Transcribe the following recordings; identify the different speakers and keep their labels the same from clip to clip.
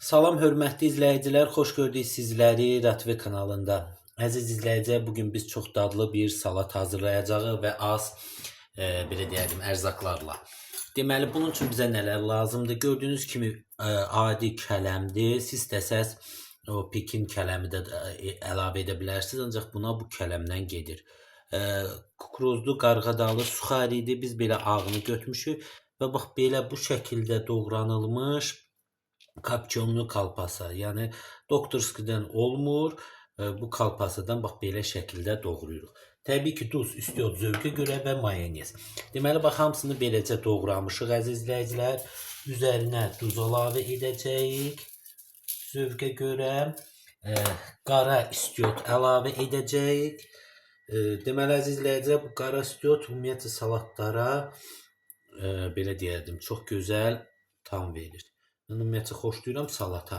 Speaker 1: Salam hörmətli izləyicilər, xoş gördük sizləri RTV kanalında. Əziz izləyicilər, bugün biz çox dadlı bir salat hazırlayacağıq və az belə deyəlim ərzaqlarla. Deməli, bunun üçün bizə nələr lazımdır? Gördüyünüz kimi adi kələmdir. Siz istəsəz o Pekin kələmi də əlavə edə bilərsiniz, ancaq buna bu kələmdən gedir. Kukuruzlu, qarğadalı suxaridir. Biz belə ağını götürmüşük və bax belə bu şəkildə doğranılmış kapçonlu kalpasa, yəni doktorskidən olmur. Bu kalpasadan bax belə şəkildə doğrayırıq. Təbii ki, duz istiyor zövqə görə və mayonez. Deməli, bax hamısını beləcə doğramışıq əziz izləyicilər. Üzərinə duz əlavə edəcəyik zövqə görə. Qara istiot əlavə edəcəyik. Deməli, əziz izləyicilər, bu qara istiot ümumiyyətlə salatlara belə deyərdim, çox gözəl tam verir. Mən ümumiyyətlə xoşlayıram salata.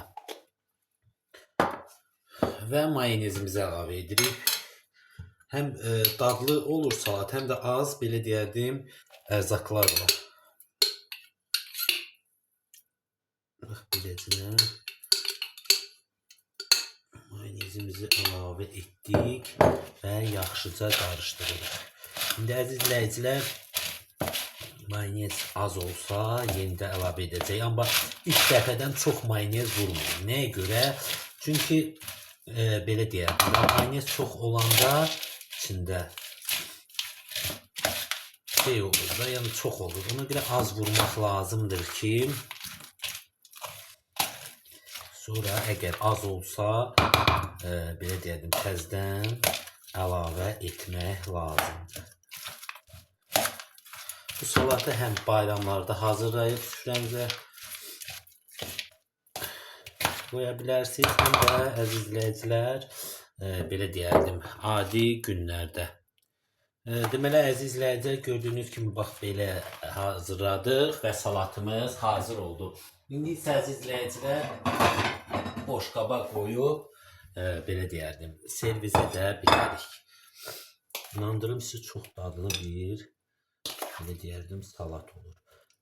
Speaker 1: Və mayonezimizi əlavə edirik. Həm dadlı olur salat, həm də az belə deyərdim ərzaqlar var. Bax beləcə mayonezimizi əlavə etdik və yaxşıca qarışdırırıq. İndi əziz izləyicilər, mayonez az olsa yeni də əlavə edəcək. Amma ilk dəfədən çox mayonez vurmayın. Nəyə görə? Çünki belə deyək, mayonez çox olanda içində şey olur da, yəni çox olur. Ona görə az vurmaq lazımdır ki, sonra əgər az olsa belə deyək, təzədən əlavə etmək lazımdır. Bu salatı həm bayramlarda hazırlayıb süfrənizə qoya bilərsiniz, həm də əziz izləyicilər, belə deyərdim, adi günlərdə. Deməli, əziz izləyicilər, gördüyünüz kimi bax belə hazırladıq və salatımız hazır oldu. İndi isə əziz izləyicilər, boşqaba qoyub, belə deyərdim, servis edə bilərik. İnandırım sizi, çox dadlı bir belə deyərdim salat olur.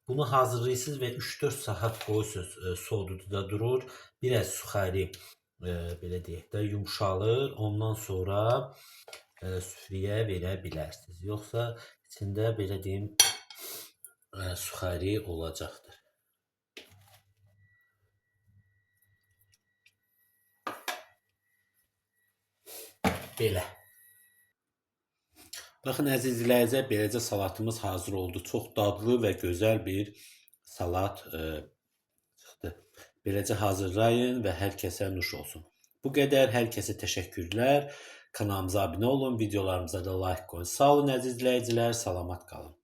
Speaker 1: Bunu hazırlayırsınız və 3-4 saat qoyursunuz, soğududa durur. Biraz suxari belə deyək də yumşalır. Ondan sonra süfrəyə verə bilərsiniz. Yoxsa içində belə deyim suxari olacaqdır. Belə. Baxın əziz izləyicilər, beləcə salatımız hazır oldu. Çox dadlı və gözəl bir salat çıxdı. Beləcə hazırlayın və hər kəsə nuş olsun. Bu qədər, hər kəsə təşəkkürlər. Kanalımıza abunə olun, videolarımıza da like qoyun. Sağ olun əziz izləyicilər, salamat qalın.